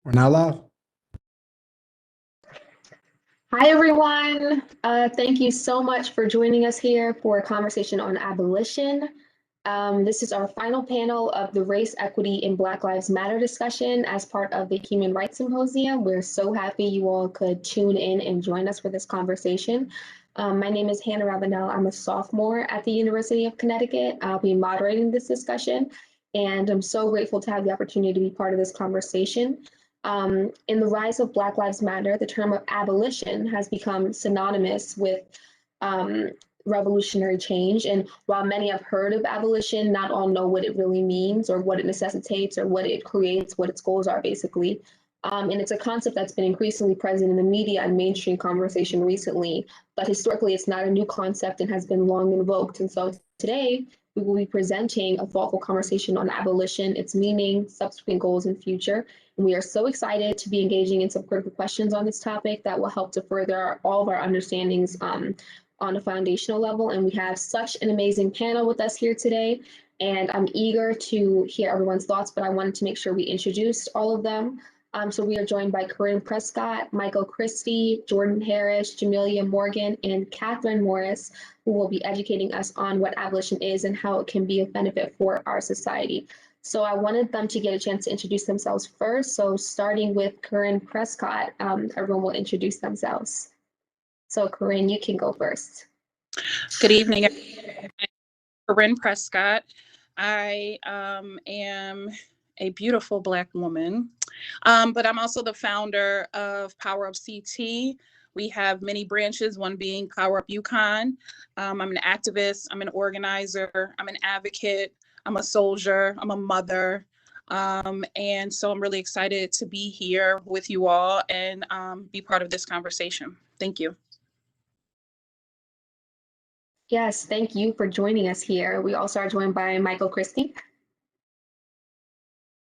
We're now live. Hi, everyone. Thank you so much for joining us here for a conversation on abolition. This is our final panel of the Race, Equity, and Black Lives Matter discussion as part of the Human Rights Symposium. We're so happy you all could tune in and join us for this conversation. My name is Hannah Ravenel. I'm a sophomore at the University of Connecticut. I'll be moderating this discussion, and I'm so grateful to have the opportunity to be part of this conversation. In the rise of Black Lives Matter, the term of abolition has become synonymous with revolutionary change. And while many have heard of abolition, not all know what it really means or what it necessitates or what it creates, what its goals are basically. And it's a concept that's been increasingly present in the media and mainstream conversation recently, but historically it's not a new concept and has been long invoked. And so today we will be presenting a thoughtful conversation on abolition, its meaning, subsequent goals, and future. And we are so excited to be engaging in some critical questions on this topic that will help to further all of our understandings on a foundational level. And we have such an amazing panel with us here today. And I'm eager to hear everyone's thoughts, but I wanted to make sure we introduced all of them. So we are joined by Keren Prescott, Christie, Jordan Harris, Jamilia Morgan, and Katherine Morris, who will be educating us on what abolition is and how it can be of benefit for our society. So I wanted them to get a chance to introduce themselves first. So starting with Keren Prescott, everyone will introduce themselves. So Keren, you can go first. Good evening. I'm Keren Prescott. I am a beautiful Black woman, but I'm also the founder of PowerUp CT. We have many branches, one being PowerUp UConn. I'm an activist, I'm an organizer, I'm an advocate, I'm a soldier, I'm a mother. And so I'm really excited to be here with you all and be part of this conversation. Thank you. Yes, thank you for joining us here. We also are joined by Christie.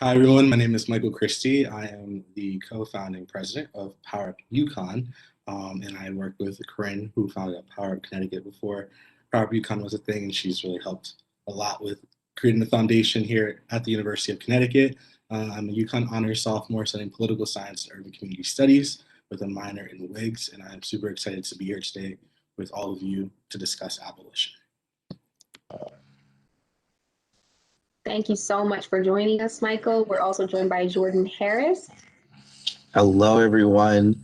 Hi, everyone. My name is Christie. I am the co-founding president of PowerUp UConn, and I work with Keren, who founded PowerUp Connecticut before PowerUp UConn was a thing, and she's really helped a lot with creating the foundation here at the University of Connecticut. I'm a UConn honors sophomore studying political science and urban community studies with a minor in WIGS, and I'm super excited to be here today with all of you to discuss abolition. Thank you so much for joining us, Michael. We're also joined by Jordan Harris. Hello, everyone.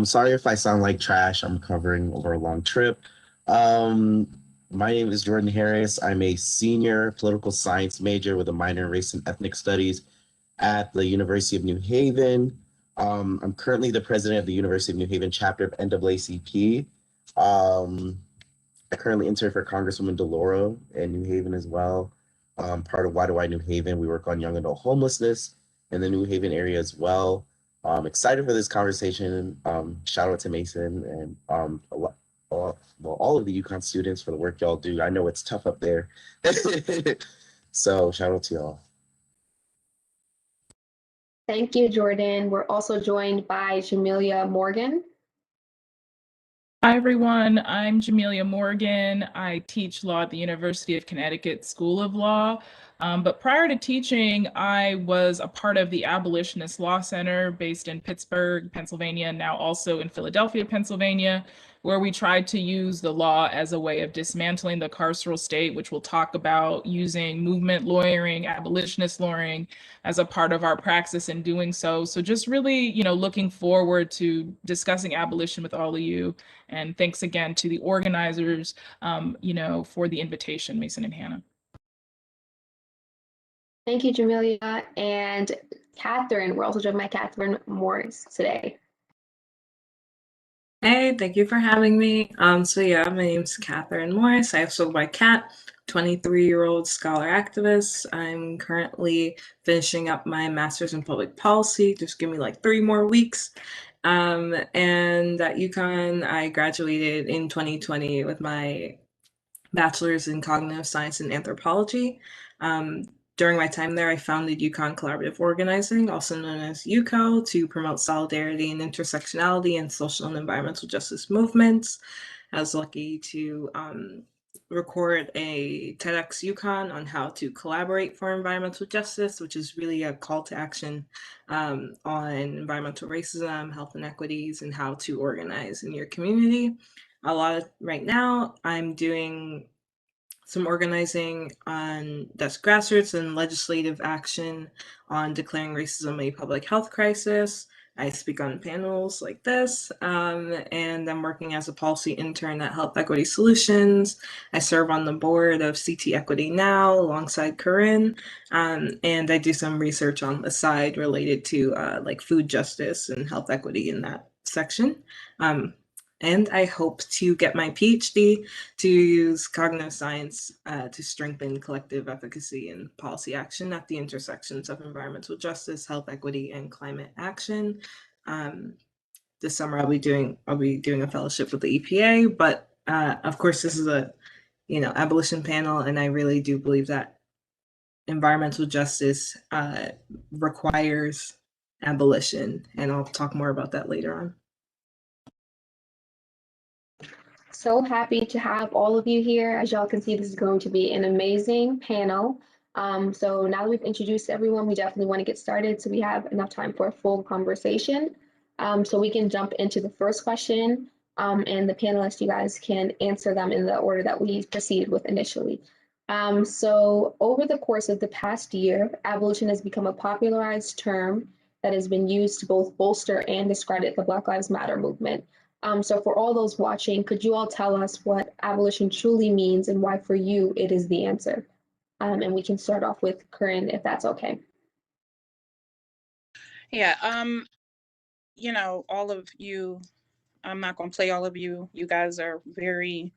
Sorry if I sound like trash. I'm recovering over a long trip. My name is Jordan Harris. I'm a senior political science major with a minor in race and ethnic studies at the University of New Haven. I'm currently the president of the University of New Haven chapter of NAACP. I currently intern for Congresswoman DeLauro in New Haven as well. Part of Why Do I New Haven. We work on young adult homelessness in the New Haven area as well. Excited for this conversation. Shout out to Mason and all of the UConn students for the work y'all do. I know it's tough up there. So shout out to y'all. Thank you, Jordan. We're also joined by Jamilia Morgan. Hi, everyone. I'm Jamilia Morgan. I teach law at the University of Connecticut School of Law. But prior to teaching, I was a part of the Abolitionist Law Center based in Pittsburgh, Pennsylvania, now also in Philadelphia, Pennsylvania, where we tried to use the law as a way of dismantling the carceral state, which we'll talk about, using movement lawyering, abolitionist lawyering as a part of our praxis in doing so. So just really, looking forward to discussing abolition with all of you. And thanks again to the organizers, for the invitation, Mason and Hannah. Thank you, Jamilia. And Katherine, we're also joined by Katherine Morris today. Hey, thank you for having me. My name's Katherine Morris. I also go by Kat, 23-year-old scholar activist. I'm currently finishing up my master's in public policy. Just give me like 3 more weeks. And at UConn, I graduated in 2020 with my bachelor's in cognitive science and anthropology. During my time there, I founded UConn Collaborative Organizing, also known as UCO, to promote solidarity and intersectionality and social and environmental justice movements. I was lucky to record a TEDx UConn on how to collaborate for environmental justice, which is really a call to action on environmental racism, health inequities, and how to organize in your community. Right now, I'm doing some organizing on that's grassroots and legislative action on declaring racism a public health crisis. I speak on panels like this, and I'm working as a policy intern at Health Equity Solutions. I serve on the board of CT Equity Now alongside Keren, and I do some research on the side related to like food justice and health equity in that section. And I hope to get my PhD to use cognitive science to strengthen collective efficacy and policy action at the intersections of environmental justice, health equity, and climate action. This summer, I'll be doing a fellowship with the EPA, but of course, this is a abolition panel, and I really do believe that environmental justice requires abolition, and I'll talk more about that later on. So happy to have all of you here. As y'all can see, this is going to be an amazing panel. So now that we've introduced everyone, we definitely want to get started so we have enough time for a full conversation. So we can jump into the first question, and the panelists, you guys can answer them in the order that we proceeded with initially. So over the course of the past year, abolition has become a popularized term that has been used to both bolster and discredit the Black Lives Matter movement. So for all those watching, could you all tell us what abolition truly means and why for you it is the answer? And we can start off with Keren, if that's okay. Yeah, all of you, I'm not going to play all of you. You guys are very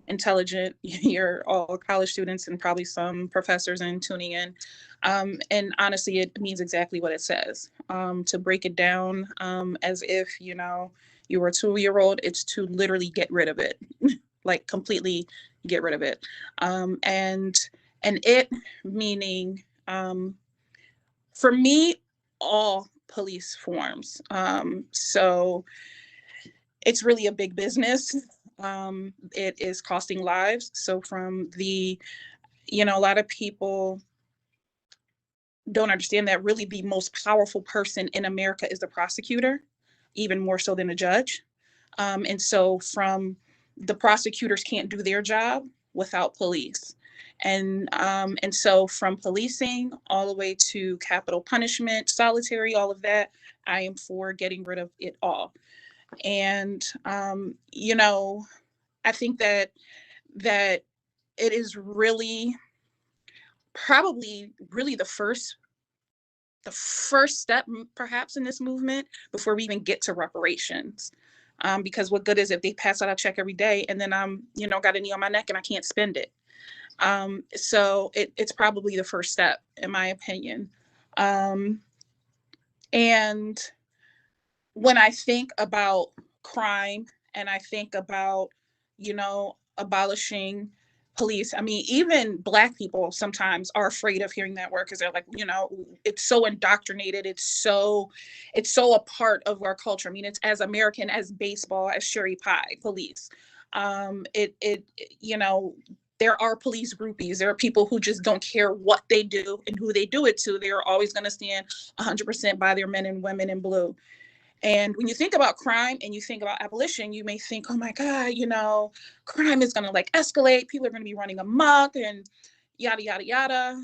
intelligent. You're all college students and probably some professors and tuning in. And honestly, it means exactly what it says. To break it down as if, you were a 2-year-old, it's to literally get rid of it, like completely get rid of it. And it meaning, for me, all police forms. So it's really a big business. It is costing lives. So from a lot of people don't understand that really the most powerful person in America is the prosecutor, even more so than the judge. And so the prosecutors can't do their job without police. And so from policing all the way to capital punishment, solitary, all of that, I am for getting rid of it all. And, I think that it is really probably really the first step perhaps in this movement before we even get to reparations. Because what good is if they pass out a check every day and then I'm, got a knee on my neck and I can't spend it. So it's probably the first step, in my opinion. And when I think about crime and I think about, abolishing police, I mean, even Black people sometimes are afraid of hearing that word because they're like, it's so indoctrinated. It's so a part of our culture. I mean, it's as American as baseball, as cherry pie, police. There are police groupies. There are people who just don't care what they do and who they do it to. They're always going to stand 100% by their men and women in blue. And when you think about crime and you think about abolition, you may think, oh my God, crime is going to escalate. People are going to be running amok and yada, yada, yada.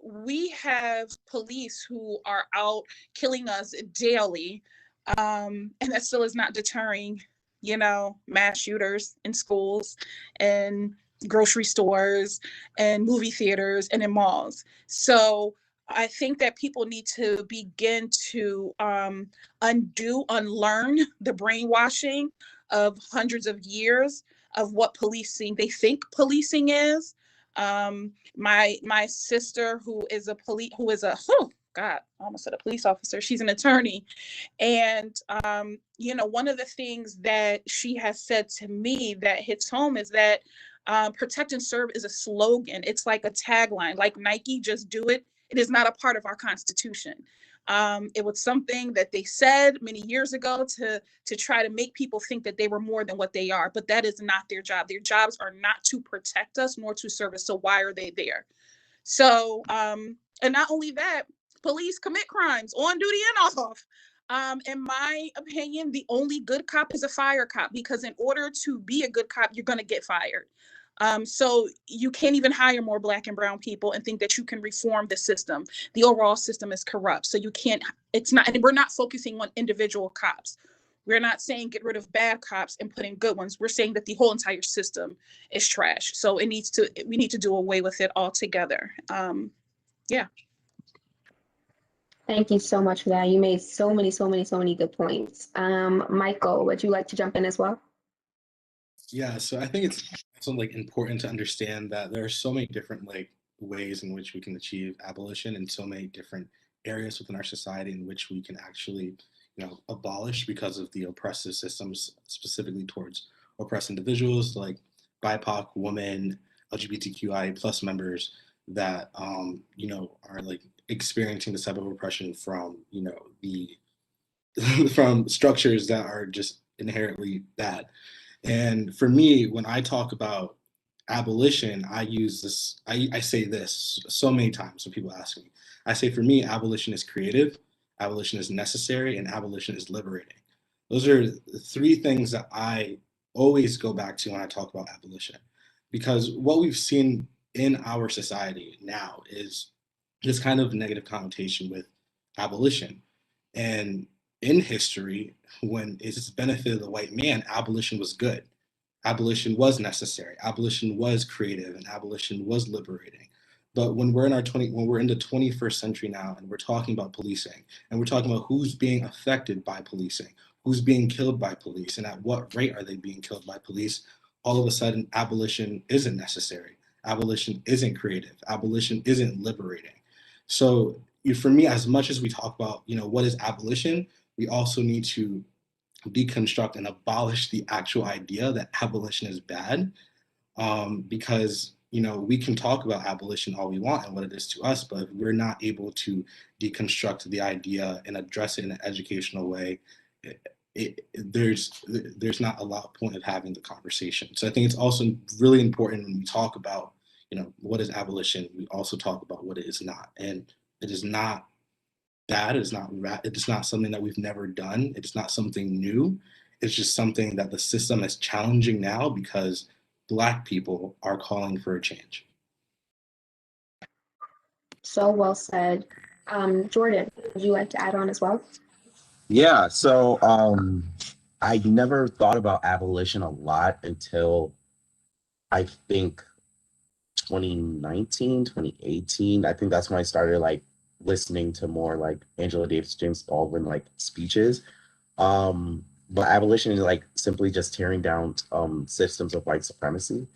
We have police who are out killing us daily. And that still is not deterring, mass shooters in schools and grocery stores and movie theaters and in malls. So I think that people need to begin to unlearn the brainwashing of hundreds of years of what they think policing is. My sister, who is a police officer. She's an attorney. And, one of the things that she has said to me that hits home is that protect and serve is a slogan. It's like a tagline, like Nike, just do it. It is not a part of our Constitution. It was something that they said many years ago to try to make people think that they were more than what they are, but that is not their job. Their jobs are not to protect us nor to serve us. So why are they there? So, and not only that, police commit crimes on duty and off. In my opinion, the only good cop is a fire cop, because in order to be a good cop, you're going to get fired. So you can't even hire more Black and brown people and think that you can reform the system. The overall system is corrupt. So you can't, it's not, and we're not focusing on individual cops. We're not saying get rid of bad cops and put in good ones. We're saying that the whole entire system is trash. So we need to do away with it altogether. Yeah. Thank you so much for that. You made so many good points. Michael, would you like to jump in as well? Yeah, so I think it's also like important to understand that there are so many different like ways in which we can achieve abolition, and so many different areas within our society in which we can actually, abolish because of the oppressive systems, specifically towards oppressed individuals like BIPOC, women, LGBTQI plus members that are like experiencing this type of oppression from the from structures that are just inherently bad. And for me, when I talk about abolition, I use this, I say this so many times when people ask me. I say, for me, abolition is creative, abolition is necessary, and abolition is liberating. Those are the three things that I always go back to when I talk about abolition. Because what we've seen in our society now is this kind of negative connotation with abolition. And in history, when it's benefited the white man, abolition was good. Abolition was necessary. Abolition was creative, and abolition was liberating. But when we're in the 21st century now, and we're talking about policing, and we're talking about who's being affected by policing, who's being killed by police, and at what rate are they being killed by police, all of a sudden abolition isn't necessary. Abolition isn't creative. Abolition isn't liberating. So for me, as much as we talk about, what is abolition, we also need to deconstruct and abolish the actual idea that abolition is bad, because we can talk about abolition all we want and what it is to us, but if we're not able to deconstruct the idea and address it in an educational way, there's not a lot of point of having the conversation. So I think it's also really important when we talk about what is abolition, we also talk about what it is not. And it is not bad. It's not something that we've never done. It's not something new. It's just something that the system is challenging now because Black people are calling for a change. So well said. Jordan, would you like to add on as well? Yeah, so I never thought about abolition a lot until I think 2019, 2018. I think that's when I started like listening to more like Angela Davis, James Baldwin like speeches. But abolition is like simply just tearing down systems of white supremacy.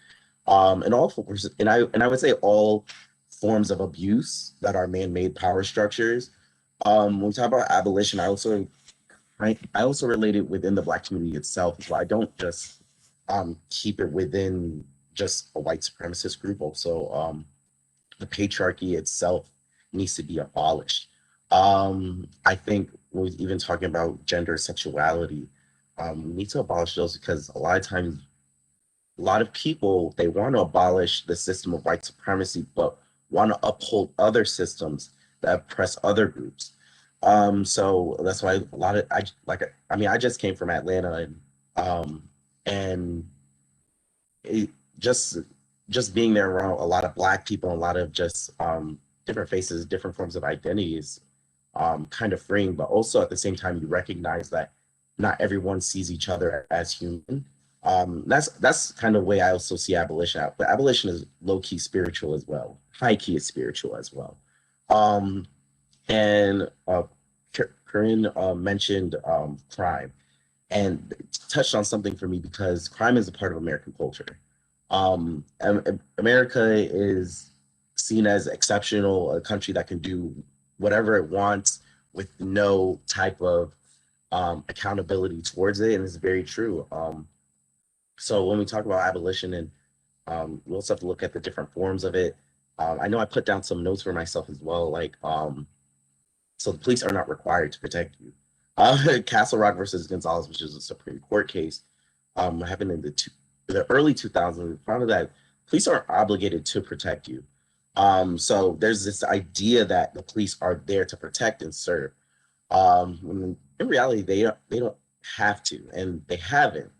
And all forms, and I would say all forms of abuse that are man-made power structures. When we talk about abolition, I also relate it within the Black community itself. So I don't just keep it within just a white supremacist group. Also, the patriarchy itself needs to be abolished. I think when we're even talking about gender, sexuality, we need to abolish those, because a lot of times, a lot of people, they want to abolish the system of white supremacy, but want to uphold other systems that oppress other groups. So that's why a lot of I just came from Atlanta, and it just being there around a lot of Black people, a lot of just different faces, different forms of identities, kind of freeing, but also at the same time you recognize that not everyone sees each other as human. That's kind of the way I also see abolition out. But abolition is low-key spiritual as well. High-key is spiritual as well. And Keren mentioned crime, and touched on something for me, because crime is a part of American culture. America is seen as exceptional, a country that can do whatever it wants with no type of accountability towards it, and it's very true. So when we talk about abolition, and we also have to look at the different forms of it. I know I put down some notes for myself as well, like so the police are not required to protect you. Castle Rock versus Gonzalez, which is a Supreme Court case, happened in the early 2000s. We found that police are obligated to protect you. So there's this idea that the police are there to protect and serve. When in reality, they don't have to, and they haven't.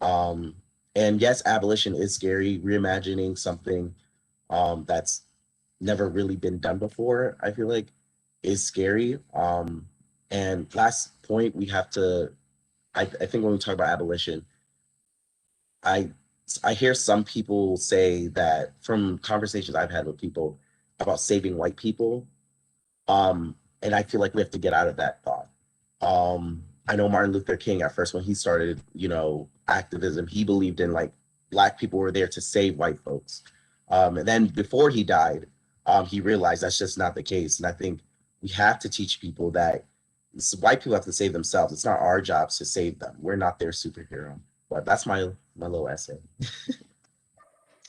And yes, abolition is scary. Reimagining something that's never really been done before, I feel like, is scary. And last point, we have to, I think when we talk about abolition, I hear some people say that from conversations I've had with people about saving white people, and I feel like we have to get out of that thought. I know Martin Luther King at first when he started, activism, he believed in like Black people were there to save white folks. And then before he died, he realized that's just not the case. And I think we have to teach people that white people have to save themselves. It's not our jobs to save them. We're not their superhero. But that's my little essay.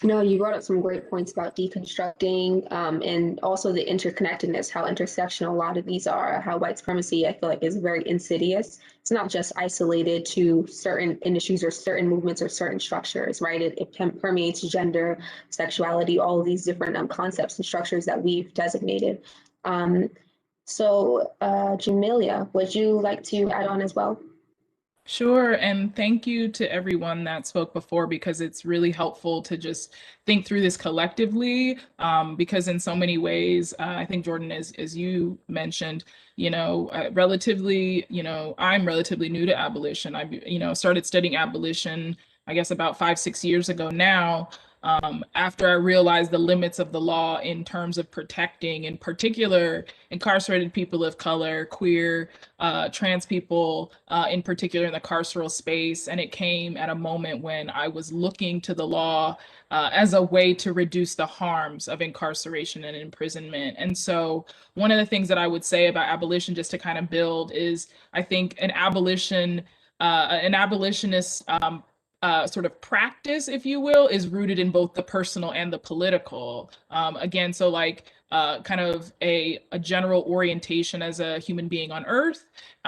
No, you brought up some great points about deconstructing and also the interconnectedness, how intersectional a lot of these are, how white supremacy, I feel like, is very insidious. It's not just isolated to certain industries or certain movements or certain structures, right? It permeates gender, sexuality, all of these different concepts and structures that we've designated. So, Jamelia, would you like to add on as well? Sure, and thank you to everyone that spoke before, because it's really helpful to just think through this collectively, because in so many ways, I think Jordan, as you mentioned, relatively, I'm relatively new to abolition. I, started studying abolition, I guess about 5-6 years ago now, after I realized the limits of the law in terms of protecting, in particular, incarcerated people of color, queer, trans people, in particular in the carceral space. And it came at a moment when I was looking to the law as a way to reduce the harms of incarceration and imprisonment. And so one of the things that I would say about abolition, just to kind of build, is I think an abolitionist sort of practice, if you will, is rooted in both the personal and the political. Again, so like kind of a general orientation as a human being on earth,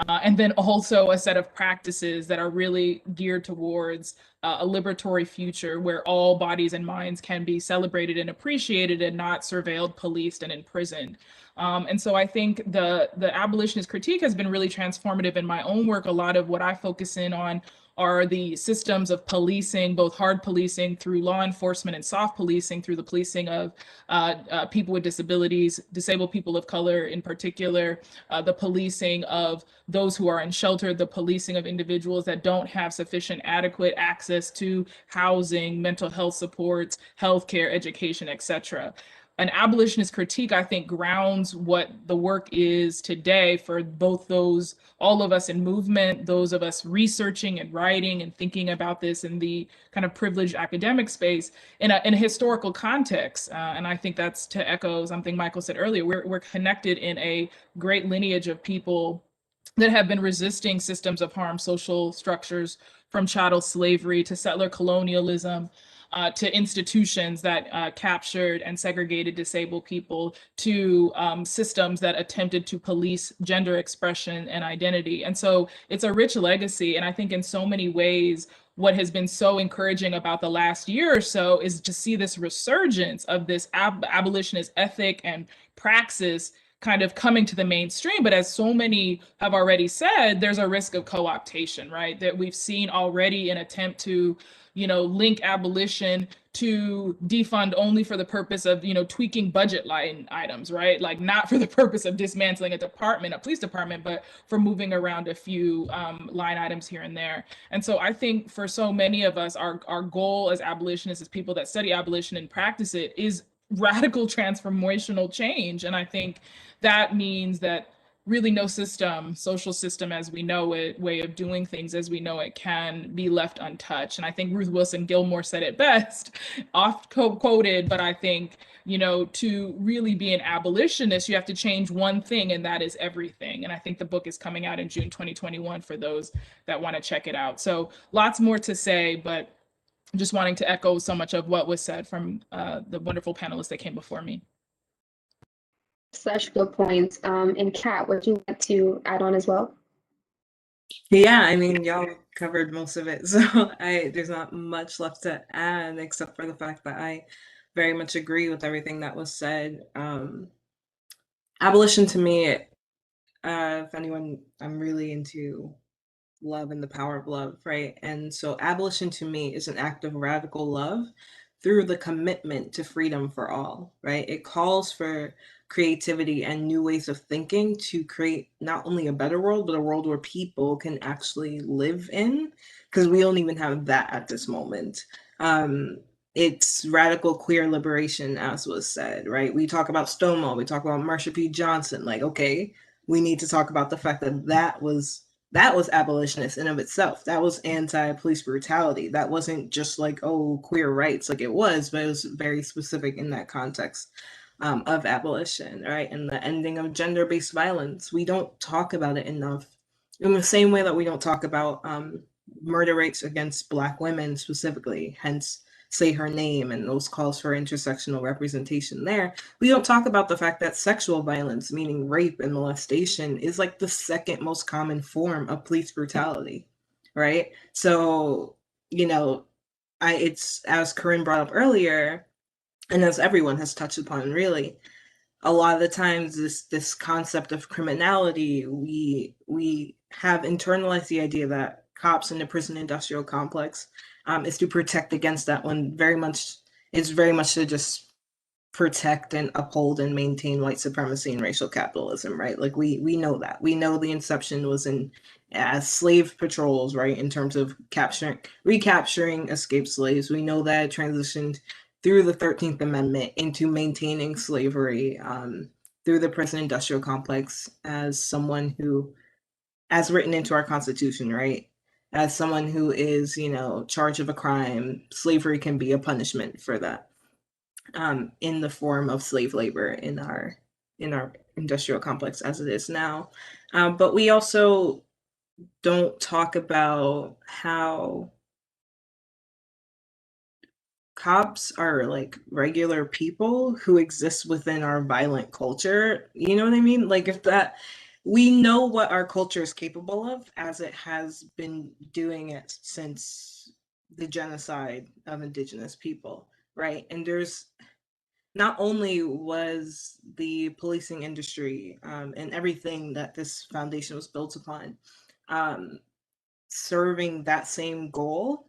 and then also a set of practices that are really geared towards a liberatory future where all bodies and minds can be celebrated and appreciated and not surveilled, policed, and imprisoned. And so I think the abolitionist critique has been really transformative in my own work. A lot of what I focus in on are the systems of policing, both hard policing through law enforcement and soft policing through the policing of people with disabilities, disabled people of color in particular, the policing of those who are in shelter, the policing of individuals that don't have sufficient adequate access to housing, mental health supports, healthcare, education, etc. An abolitionist critique, I think, grounds what the work is today for both those, all of us in movement, those of us researching and writing and thinking about this in the kind of privileged academic space in a historical context. And I think that's to echo something Michael said earlier. We're connected in a great lineage of people that have been resisting systems of harm, social structures, from chattel slavery to settler colonialism, to institutions that captured and segregated disabled people, to systems that attempted to police gender expression and identity. And so it's a rich legacy. And I think in so many ways, what has been so encouraging about the last year or so is to see this resurgence of this abolitionist ethic and praxis kind of coming to the mainstream. But as so many have already said, there's a risk of co-optation, right? That we've seen already an attempt to, link abolition to defund only for the purpose of, tweaking budget line items, right? Like not for the purpose of dismantling a department, a police department, but for moving around a few line items here and there. And so I think for so many of us, our goal as abolitionists, as people that study abolition and practice it, is radical transformational change. And I think that means that really no system, social system as we know it, way of doing things as we know it, can be left untouched. And I think Ruth Wilson Gilmore said it best, oft quoted, but I think, to really be an abolitionist, you have to change one thing, and that is everything. And I think the book is coming out in June 2021 for those that want to check it out. So lots more to say, but just wanting to echo so much of what was said from the wonderful panelists that came before me. Such good points. And Kat, would you like to add on as well? Yeah, I mean, y'all covered most of it, so there's not much left to add except for the fact that I very much agree with everything that was said. Abolition to me, if anyone, I'm really into love and the power of love, right? And so abolition to me is an act of radical love through the commitment to freedom for all, right? It calls for creativity and new ways of thinking to create not only a better world, but a world where people can actually live in, because we don't even have that at this moment. It's radical queer liberation, as was said, right? We talk about Stonewall, we talk about Marsha P. Johnson, like, okay, we need to talk about the fact that that was abolitionist in of itself. That was anti-police brutality. That wasn't just like, oh, queer rights, like it was, but it was very specific in that context of abolition, right? And the ending of gender-based violence. We don't talk about it enough in the same way that we don't talk about murder rates against Black women specifically, hence Say Her Name and those calls for intersectional representation there. We don't talk about the fact that sexual violence, meaning rape and molestation, is like the second most common form of police brutality, right? So, you know, it's, as Keren brought up earlier, and as everyone has touched upon, really, a lot of the times this concept of criminality, we have internalized the idea that cops in the prison industrial complex is to protect against that, when it's very much to just protect and uphold and maintain white supremacy and racial capitalism, right? Like we know that. We know the inception was in as slave patrols, right? In terms of recapturing escaped slaves. We know that it transitioned through the 13th Amendment into maintaining slavery through the prison industrial complex as someone who, as written into our Constitution, right? As someone who is, charged of a crime, slavery can be a punishment for that. In the form of slave labor in our industrial complex as it is now. But we also don't talk about how cops are like regular people who exist within our violent culture. You know what I mean? Like, if that, we know what our culture is capable of, as it has been doing it since the genocide of Indigenous people, right? And there's, not only was the policing industry and everything that this foundation was built upon serving that same goal,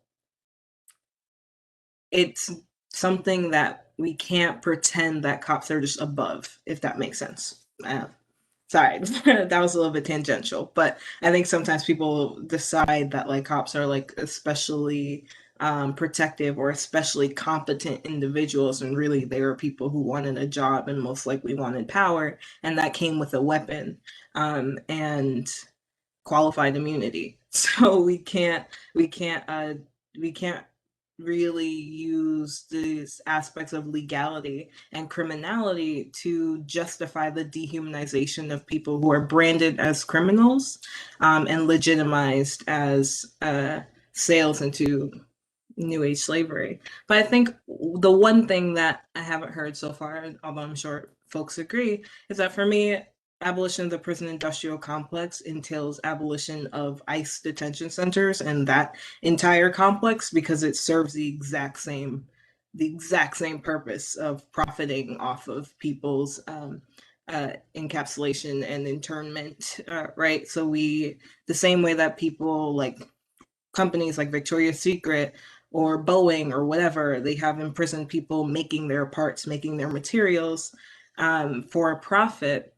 it's something that we can't pretend that cops are just above, if that makes sense. Sorry, that was a little bit tangential, but I think sometimes people decide that like cops are like especially protective or especially competent individuals, and really they were people who wanted a job and most likely wanted power, and that came with a weapon and qualified immunity. So we can't really use these aspects of legality and criminality to justify the dehumanization of people who are branded as criminals and legitimized as sales into New Age slavery. But I think the one thing that I haven't heard so far, although I'm sure folks agree, is that for me, abolition of the prison industrial complex entails abolition of ICE detention centers and that entire complex, because it serves the exact same purpose of profiting off of people's encapsulation and internment, right? So the same way that people like companies like Victoria's Secret or Boeing or whatever, they have imprisoned people making their parts, making their materials for a profit.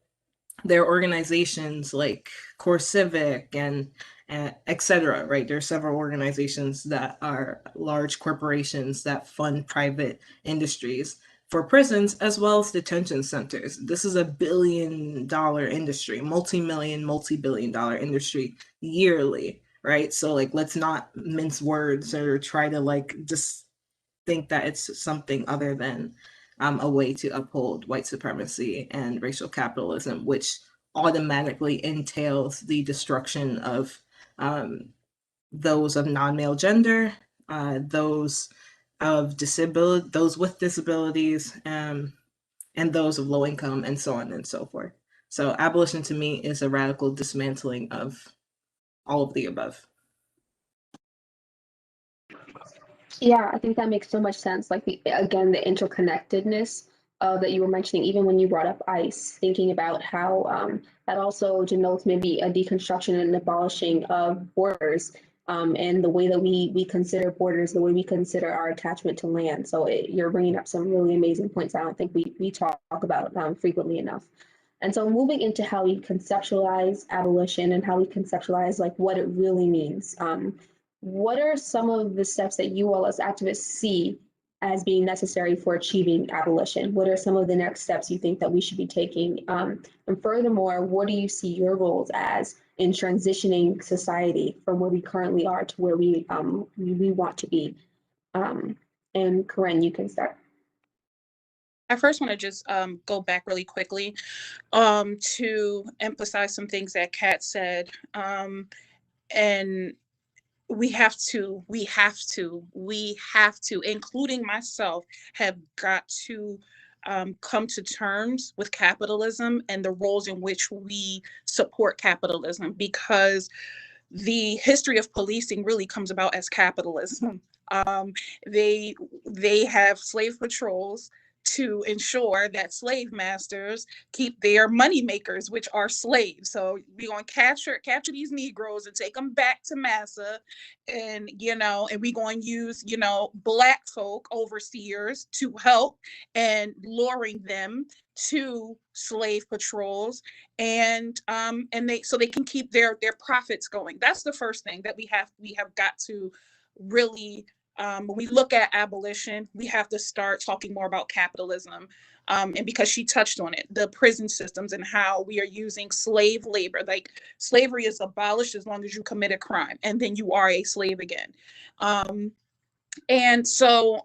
There are organizations like Core Civic and etc. Right? There are several organizations that are large corporations that fund private industries for prisons as well as detention centers. This is a billion-dollar industry, multi-billion-dollar industry yearly, right? So like, let's not mince words or try to like just think that it's something other than a way to uphold white supremacy and racial capitalism, which automatically entails the destruction of those of non-male gender, those of those with disabilities, and those of low income, and so on and so forth. So abolition to me is a radical dismantling of all of the above. Yeah, I think that makes so much sense. Like the interconnectedness that you were mentioning, even when you brought up ICE, thinking about how that also denotes maybe a deconstruction and abolishing of borders, and the way that we consider borders, the way we consider our attachment to land. So you're bringing up some really amazing points I don't think we talk about frequently enough. And so moving into how we conceptualize abolition and how we conceptualize like what it really means. What are some of the steps that you all as activists see as being necessary for achieving abolition? What are some of the next steps you think that we should be taking? And furthermore, what do you see your roles as in transitioning society from where we currently are to where we want to be? And Keren, you can start. I first want to just go back really quickly to emphasize some things that Kat said. And we have to, including myself, have got to come to terms with capitalism and the roles in which we support capitalism, because the history of policing really comes about as capitalism. They have slave patrols to ensure that slave masters keep their money makers, which are slaves. So we're going to capture these Negroes and take them back to massa, and we're going to use Black folk overseers to help and luring them to slave patrols, and they can keep their profits going. That's the first thing that we have got to really, when we look at abolition, we have to start talking more about capitalism. And because she touched on it, the prison systems and how we are using slave labor. Like, slavery is abolished as long as you commit a crime, and then you are a slave again. And so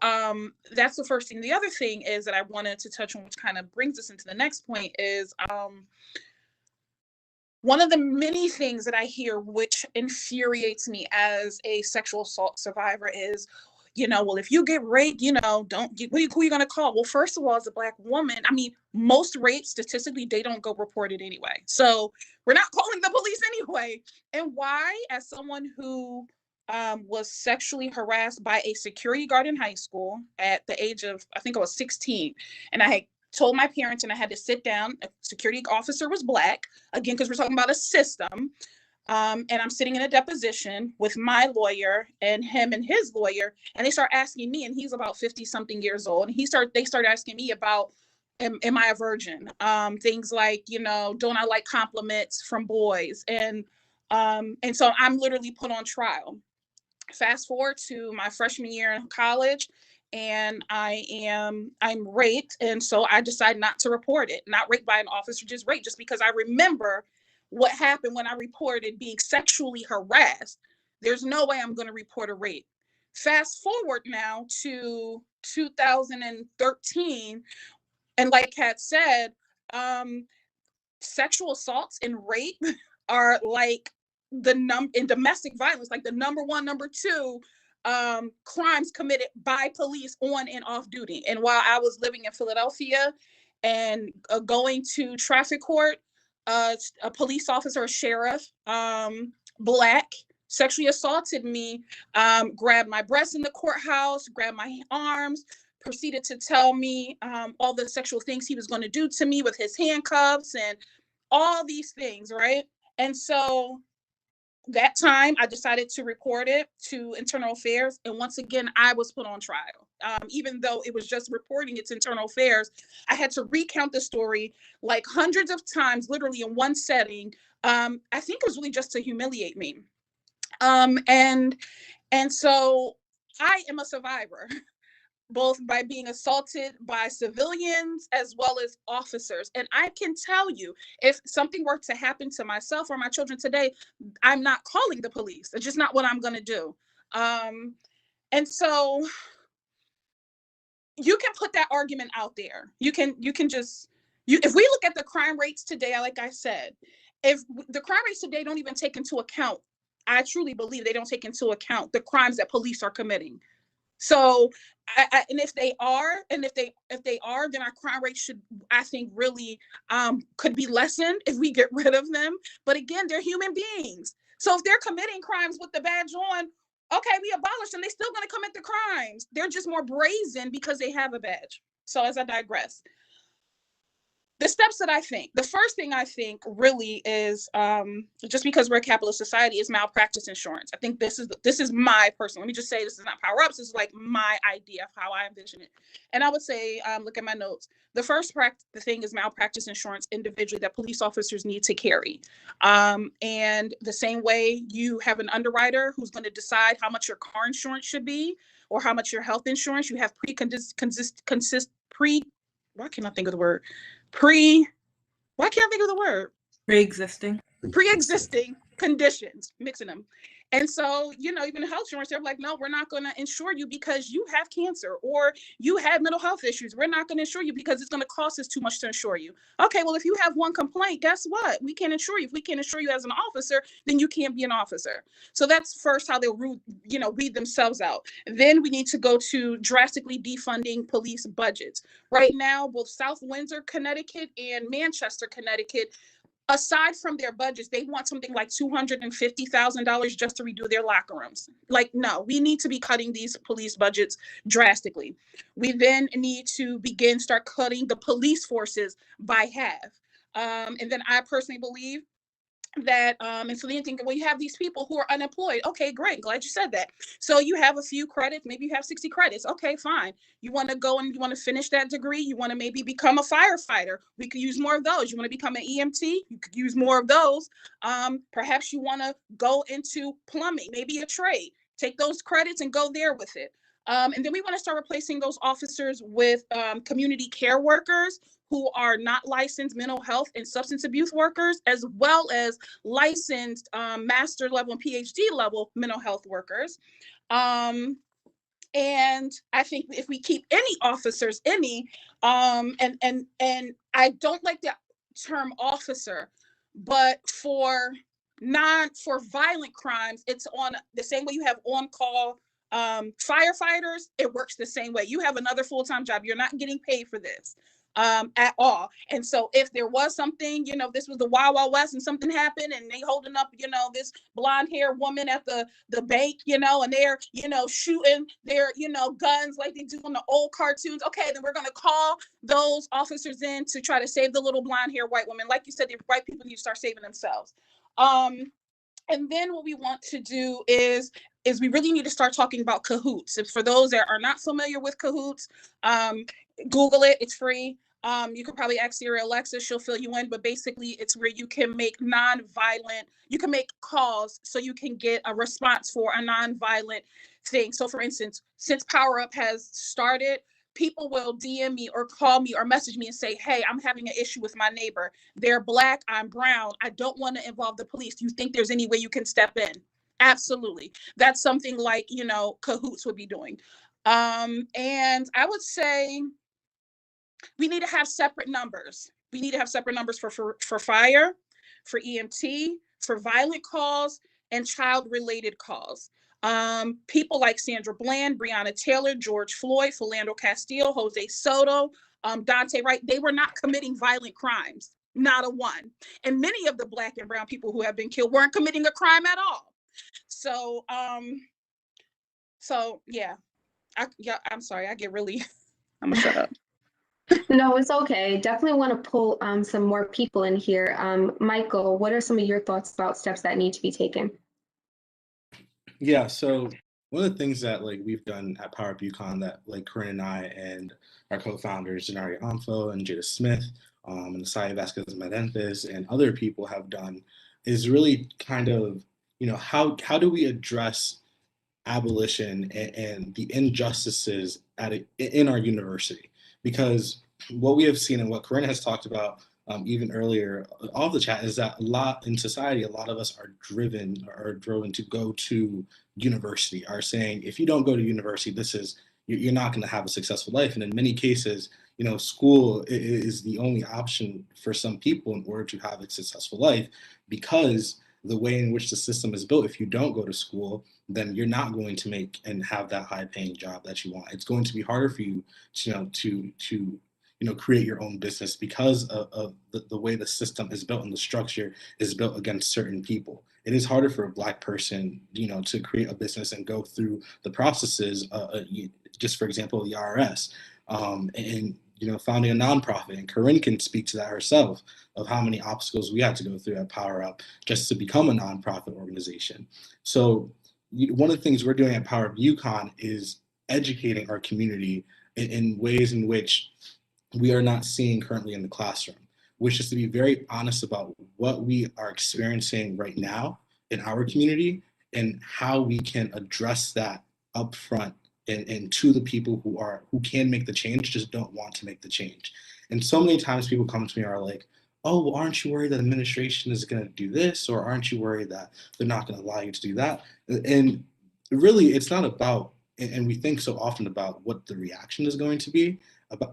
that's the first thing. The other thing is that I wanted to touch on, which kind of brings us into the next point, is one of the many things that I hear which infuriates me as a sexual assault survivor is, well, if you get raped, who are you going to call? Well, first of all, as a Black woman, I mean, most rapes, statistically, they don't go reported anyway. So we're not calling the police anyway. And why? As someone who was sexually harassed by a security guard in high school at the age of, I think I was 16. And I had told my parents, and I had to sit down. A security officer was Black, again, because we're talking about a system. And I'm sitting in a deposition with my lawyer and him and his lawyer, and they start asking me, and he's about 50 something years old. And they start asking me about, am I a virgin? Things like, don't I like compliments from boys? And so I'm literally put on trial. Fast forward to my freshman year in college, and I'm raped. And so I decide not to report it, not raped by an officer, just raped, just because I remember what happened when I reported being sexually harassed. There's no way I'm going to report a rape. Fast forward now to 2013. And like Kat said, sexual assaults and rape are like in domestic violence, like the number one, number two crimes committed by police on and off duty. And while I was living in Philadelphia and going to traffic court, a police officer, a sheriff, Black, sexually assaulted me, grabbed my breasts in the courthouse, grabbed my arms, proceeded to tell me all the sexual things he was going to do to me with his handcuffs and all these things, right? And so that time I decided to report it to Internal Affairs. And once again, I was put on trial. Even though it was just reporting it to Internal Affairs, I had to recount the story like hundreds of times, literally in one setting. I think it was really just to humiliate me. And so I am a survivor, both by being assaulted by civilians as well as officers. And I can tell you, if something were to happen to myself or my children today, I'm not calling the police. It's just not what I'm going to do. And so you can put that argument out there. If we look at the crime rates today, like I said, if the crime rates today don't even take into account, I truly believe they don't take into account the crimes that police are committing. So, and if they are, then our crime rate should, I think, really could be lessened if we get rid of them. But again, they're human beings. So if they're committing crimes with the badge on, okay, we abolish them. They're still going to commit the crimes. They're just more brazen because they have a badge. So as I digress, the steps that I think, the first thing I think really is, just because we're a capitalist society, is malpractice insurance. I think this is my personal, let me just say, this is not PowerUp, this is like my idea of how I envision it. And I would say, look at my notes. The first the thing is malpractice insurance individually that police officers need to carry. And the same way you have an underwriter who's going to decide how much your car insurance should be or how much your health insurance, you have why can't I think of the word? Why can't I think of the word? Pre-existing conditions, mixing them. And so, even health insurance, they're like, no, we're not going to insure you because you have cancer or you had mental health issues. We're not going to insure you because it's going to cost us too much to insure you. Okay, well, if you have one complaint, guess what? We can't insure you. If we can't insure you as an officer, then you can't be an officer. So that's first how they'll weed themselves out. Then we need to go to drastically defunding police budgets. Right now, both South Windsor, Connecticut and Manchester, Connecticut, aside from their budgets, they want something like $250,000 just to redo their locker rooms. Like, no, we need to be cutting these police budgets drastically. We then need to start cutting the police forces by half. And then I personally believe that, and so then you think, well, you have these people who are unemployed. Okay, great. Glad you said that. So you have a few credits, maybe you have 60 credits. Okay, fine. You want to go and you want to finish that degree. You want to maybe become a firefighter. We could use more of those. You want to become an EMT. You could use more of those. Perhaps you want to go into plumbing, maybe a trade. Take those credits and go there with it. And then we want to start replacing those officers with community care workers who are not licensed mental health and substance abuse workers, as well as licensed master level and PhD level mental health workers. And I think if we keep any officers, and I don't like the term officer, but for violent crimes, it's on the same way you have on-call firefighters, it works the same way. You have another full-time job. You're not getting paid for this at all. And so if there was something, this was the Wild Wild West and something happened and they holding up, this blonde haired woman at the bank, and they're, shooting their, guns like they do in the old cartoons. Okay, then we're going to call those officers in to try to save the little blonde haired white woman. Like you said, the white people need to start saving themselves. And then what we want to do is we really need to start talking about cahoots. And for those that are not familiar with cahoots, Google it, it's free. You could probably ask Siri Alexa, she'll fill you in, but basically it's where you can make you can make calls so you can get a response for a non-violent thing. So for instance, since PowerUp has started, people will DM me or call me or message me and say, hey, I'm having an issue with my neighbor. They're Black, I'm brown. I don't want to involve the police. Do you think there's any way you can step in? Absolutely. That's something like, cahoots would be doing. And I would say we need to have separate numbers. We need to have separate numbers for fire, for EMT, for violent calls, and child-related calls. People like Sandra Bland, Breonna Taylor, George Floyd, Philando Castile, Jose Soto, Dante Wright, they were not committing violent crimes, not a one. And many of the Black and brown people who have been killed weren't committing a crime at all. So, yeah, I'm sorry, I get really, I'm gonna shut up. No, it's okay. Definitely want to pull some more people in here. Michael, what are some of your thoughts about steps that need to be taken? Yeah, so one of the things that we've done at PowerUp UConn that Keren and I and our co-founders Janari Amfo and Jada Smith and Saya Vasquez Merences and other people have done is really kind of, how do we address abolition and the injustices in our university? Because what we have seen and what Keren has talked about even earlier, all the chat, is that a lot in society, a lot of us are driven to go to university, are saying, if you don't go to university, you're not going to have a successful life. And in many cases, school is the only option for some people in order to have a successful life, because the way in which the system is built, if you don't go to school, then you're not going to make and have that high paying job that you want. It's going to be harder for you to create your own business because of the way the system is built and the structure is built against certain people. It is harder for a Black person, to create a business and go through the processes, just for example, the IRS, and founding a nonprofit. And Keren can speak to that herself, of how many obstacles we had to go through at PowerUp just to become a nonprofit organization. So one of the things we're doing at PowerUp UConn is educating our community in ways in which we are not seeing currently in the classroom, which is to be very honest about what we are experiencing right now in our community and how we can address that upfront and to the people who can make the change, just don't want to make the change. And so many times people come to me and are like, oh, well, aren't you worried that administration is going to do this? Or aren't you worried that they're not going to allow you to do that? And really, it's not about, and we think so often about what the reaction is going to be,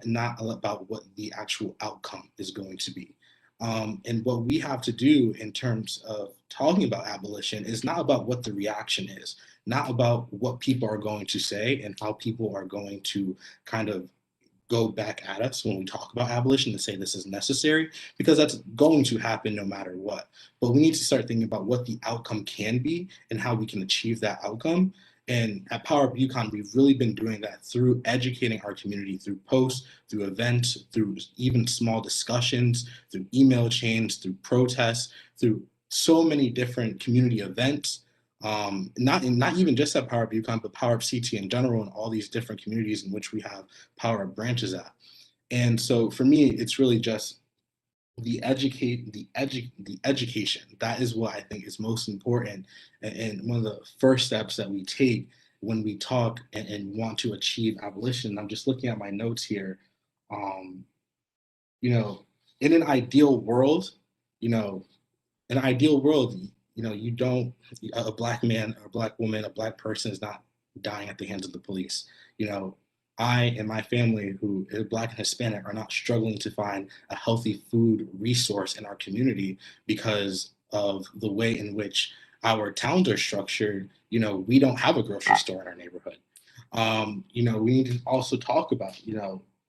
not about what the actual outcome is going to be. And what we have to do in terms of talking about abolition is not about what the reaction is, not about what people are going to say and how people are going to kind of go back at us when we talk about abolition and say this is necessary, because that's going to happen no matter what. But we need to start thinking about what the outcome can be and how we can achieve that outcome. And at PowerUp UConn, we've really been doing that through educating our community, through posts, through events, through even small discussions, through email chains, through protests, through so many different community events. Not even just at PowerUp UConn, but PowerUp CT in general, and all these different communities in which we have PowerUp branches at. And so for me, it's really just the education. That is what I think is most important, and one of the first steps that we take when we talk and want to achieve abolition. I'm just looking at my notes here. In an ideal world, you don't, a Black man or a Black woman, a Black person is not dying at the hands of the police. I and my family, who is Black and Hispanic, are not struggling to find a healthy food resource in our community because of the way in which our towns are structured. We don't have a grocery store in our neighborhood. We need to also talk about, in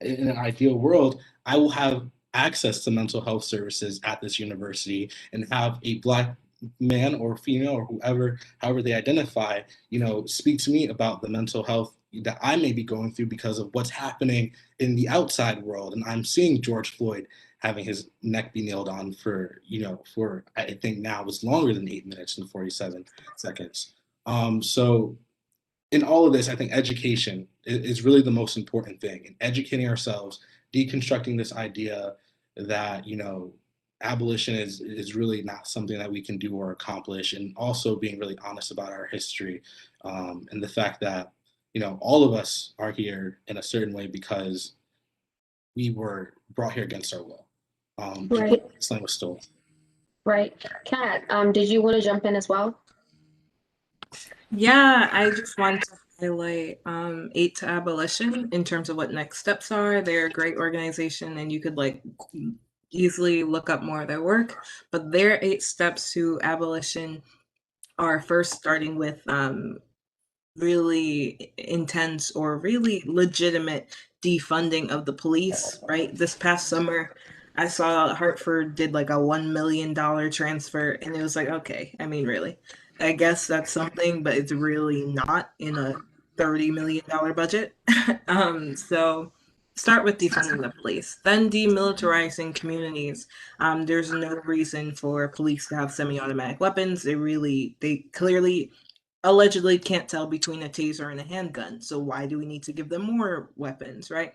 an ideal world, I will have access to mental health services at this university and have a Black man or female or however they identify, speak to me about the mental health that I may be going through because of what's happening in the outside world. And I'm seeing George Floyd having his neck be nailed on for I think now it's longer than 8 minutes and 47 seconds. So in all of this, I think education is really the most important thing, and educating ourselves, deconstructing this idea that, abolition is really not something that we can do or accomplish, and also being really honest about our history, and the fact that, all of us are here in a certain way because we were brought here against our will. Right. This land was stolen. Right. Kat, did you want to jump in as well? Yeah, I just want to highlight 8 to Abolition in terms of what next steps are. They're a great organization, and you could easily look up more of their work. But their 8 steps to abolition are first starting with really intense or really legitimate defunding of the police, right? This past summer, I saw Hartford did a $1 million transfer, and it was like, okay, I mean, really, I guess that's something, but it's really not in a $30 million budget. So start with defunding the police, then demilitarizing communities. There's no reason for police to have semi-automatic weapons. They clearly allegedly can't tell between a taser and a handgun. So why do we need to give them more weapons, right?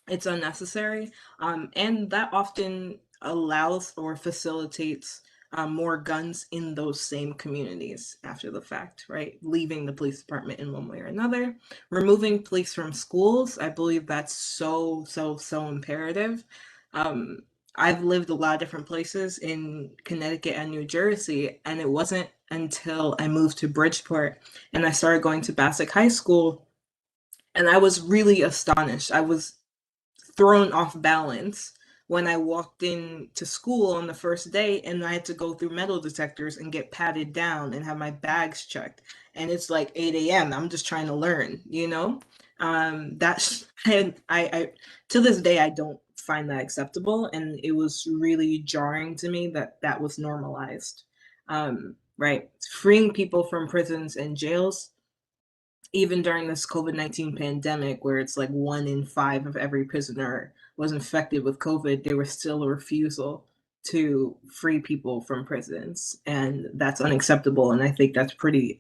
It's unnecessary. And that often allows or facilitates more guns in those same communities after the fact, right? Leaving the police department in one way or another. Removing police from schools, I believe that's so imperative. I've lived a lot of different places in Connecticut and New Jersey, and it wasn't until I moved to Bridgeport and I started going to Bassick High School, and I was really astonished. I was thrown off balance when I walked in to school on the first day and I had to go through metal detectors and get patted down and have my bags checked. And it's like 8 a.m. I'm just trying to learn, you know? That's, and I to this day, I don't find that acceptable. And it was really jarring to me that that was normalized. Right? Freeing people from prisons and jails, even during this COVID-19 pandemic, where it's like 1 in 5 of every prisoner was infected with COVID, there was still a refusal to free people from prisons. And that's unacceptable. And I think that's a pretty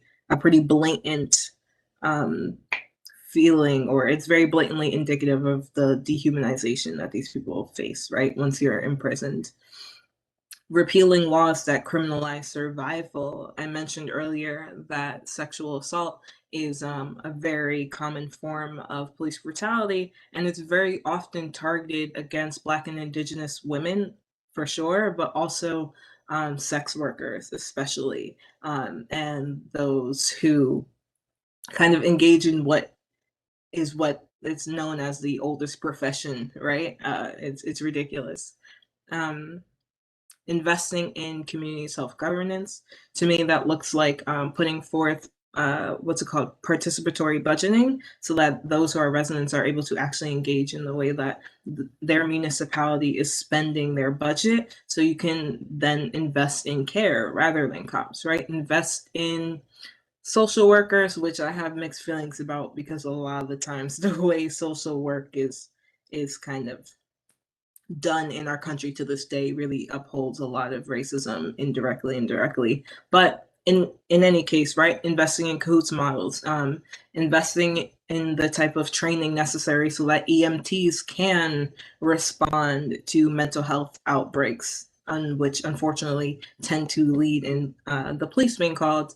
blatant um, feeling, or it's very blatantly indicative of the dehumanization that these people face, right? Once you're imprisoned. Repealing laws that criminalize survival. I mentioned earlier that sexual assault is a very common form of police brutality, and it's very often targeted against Black and Indigenous women, for sure, but also sex workers, especially, and those who kind of engage in what it's known as the oldest profession, right? It's ridiculous. Um, Investing in community self-governance. To me, that looks like putting forth what's it called, participatory budgeting, so that those who are residents are able to actually engage in the way that their municipality is spending their budget. So you can then invest in care rather than cops, right? Invest in social workers, which I have mixed feelings about, because a lot of the times the way social work is kind of done in our country to this day really upholds a lot of racism indirectly. But in any case, right, investing in cahoots models, investing in the type of training necessary so that EMTs can respond to mental health outbreaks, which unfortunately tend to lead in the police being called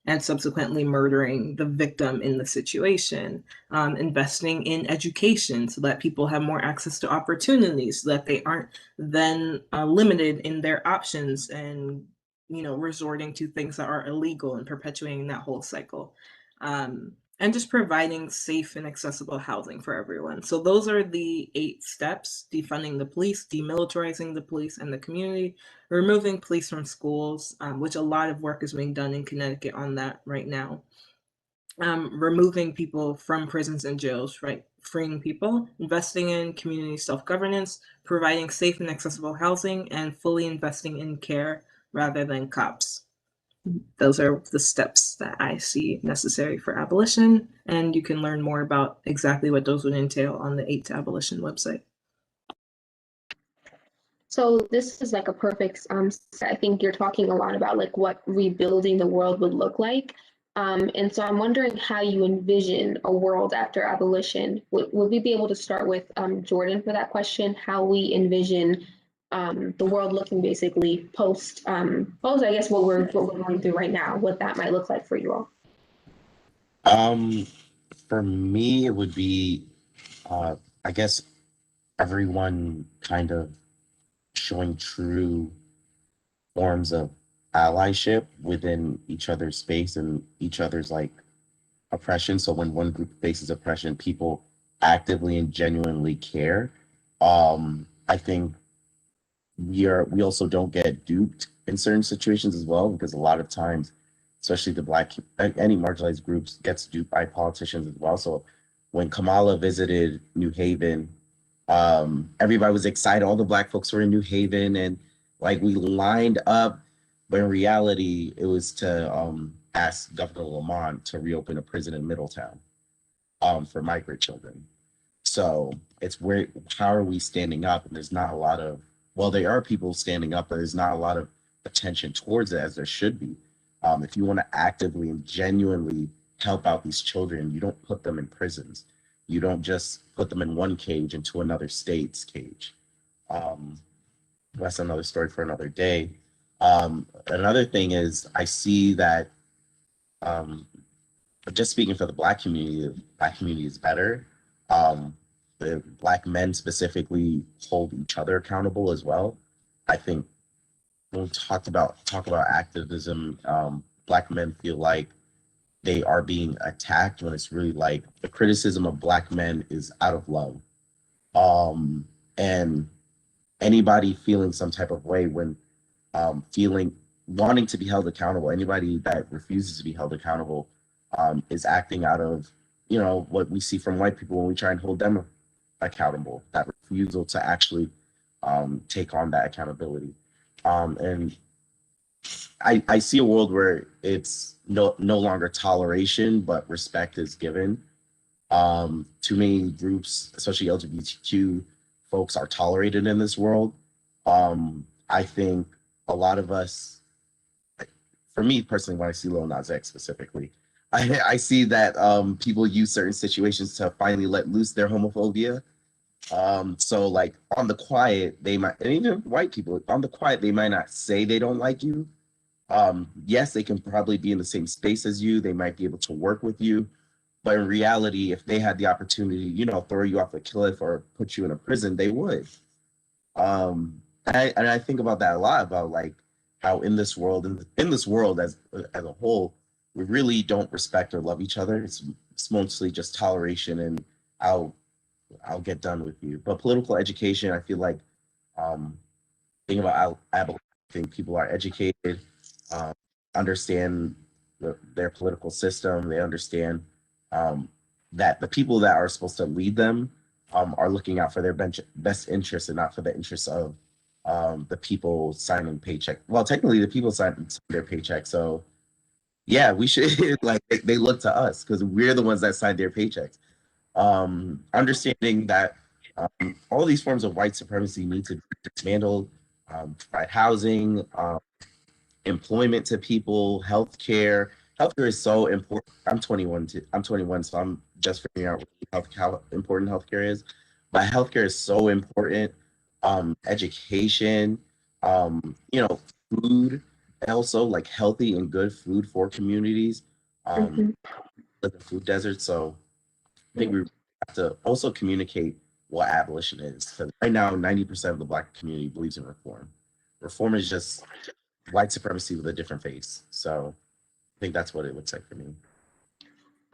and subsequently murdering the victim in the situation. Investing in education so that people have more access to opportunities, so that they aren't then limited in their options and, you know, resorting to things that are illegal and perpetuating that whole cycle. And just providing safe and accessible housing for everyone. So those are the 8 steps: defunding the police, demilitarizing the police and the community, removing police from schools, which a lot of work is being done in Connecticut on that right now. Removing people from prisons and jails, right? Freeing people, investing in community self-governance, providing safe and accessible housing, and fully investing in care rather than cops. Those are the steps that I see necessary for abolition, and you can learn more about exactly what those would entail on the 8 to Abolition website. So this is like a perfect, I think you're talking a lot about like what rebuilding the world would look like. And so I'm wondering how you envision a world after abolition. Would we be able to start with Jordan for that question? How we envision the world looking basically post, I guess what we're going through right now, what that might look like for you all. For me, it would be, I guess, everyone kind of showing true forms of allyship within each other's space and each other's like oppression. So when one group faces oppression, people actively and genuinely care. I think we also don't get duped in certain situations as well, because a lot of times, especially the Black, any marginalized groups gets duped by politicians as well. So when Kamala visited New Haven, everybody was excited. All the Black folks were in New Haven, and like we lined up, but in reality, it was to ask Governor Lamont to reopen a prison in Middletown for migrant children. So it's where, how are we standing up? And there's not a lot of, well, there are people standing up, but there's not a lot of attention towards it as there should be. If you want to actively and genuinely help out these children, you don't put them in prisons. You don't just put them in one cage into another state's cage. That's another story for another day. Another thing is, I see that, just speaking for the Black community, the Black community is better. The Black men specifically hold each other accountable as well. I think when we talk about activism, Black men feel like they are being attacked, when it's really like the criticism of Black men is out of love. And anybody feeling some type of way when wanting to be held accountable, anybody that refuses to be held accountable is acting out of, what we see from white people when we try and hold them accountable, that refusal to actually take on that accountability. And I see a world where it's no longer toleration, but respect is given. Too many groups, especially LGBTQ folks, are tolerated in this world. I think a lot of us, for me personally, when I see Lil Nas X specifically, I see that people use certain situations to finally let loose their homophobia. So like on the quiet, they might, and even white people on the quiet, they might not say they don't like you. Yes, they can probably be in the same space as you. They might be able to work with you. But in reality, if they had the opportunity, throw you off a cliff or put you in a prison, they would. And I think about that a lot, about like how in this world, as a whole, we really don't respect or love each other. It's mostly just toleration and I'll get done with you. But political education, I feel like, thinking about abolition, I think people are educated, understand their political system. They understand that the people that are supposed to lead them are looking out for their best interests and not for the interests of the people signing paycheck. Well, technically, the people sign their paycheck. So, yeah, we should like they look to us because we're the ones that signed their paychecks. Understanding that all these forms of white supremacy need to be dismantled, provide housing, employment to people, healthcare. Healthcare is so important. I'm 21, so I'm just figuring out how important healthcare is. But healthcare is so important. Education, food, and also like healthy and good food for communities. Live in food deserts. So I think we have to also communicate what abolition is. Because right now, 90% of the Black community believes in reform. Reform is just white supremacy with a different face. So I think that's what it looks like for me.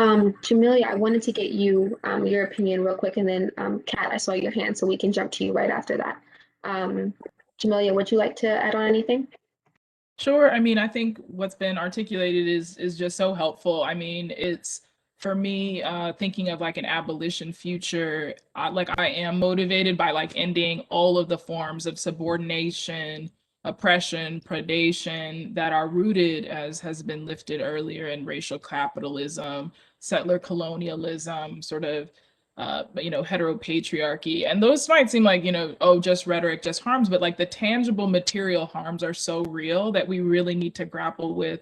Jamelia, I wanted to get you your opinion real quick, and then Kat, I saw your hand, so we can jump to you right after that. Jamelia, would you like to add on anything? Sure. I mean, I think what's been articulated is just so helpful. I mean, it's for me thinking of like an abolition future. I am motivated by like ending all of the forms of subordination, oppression, predation that are rooted, as has been lifted earlier, in racial capitalism, settler colonialism, sort of heteropatriarchy. And those might seem like, oh, just rhetoric, just harms, but like the tangible material harms are so real that we really need to grapple with,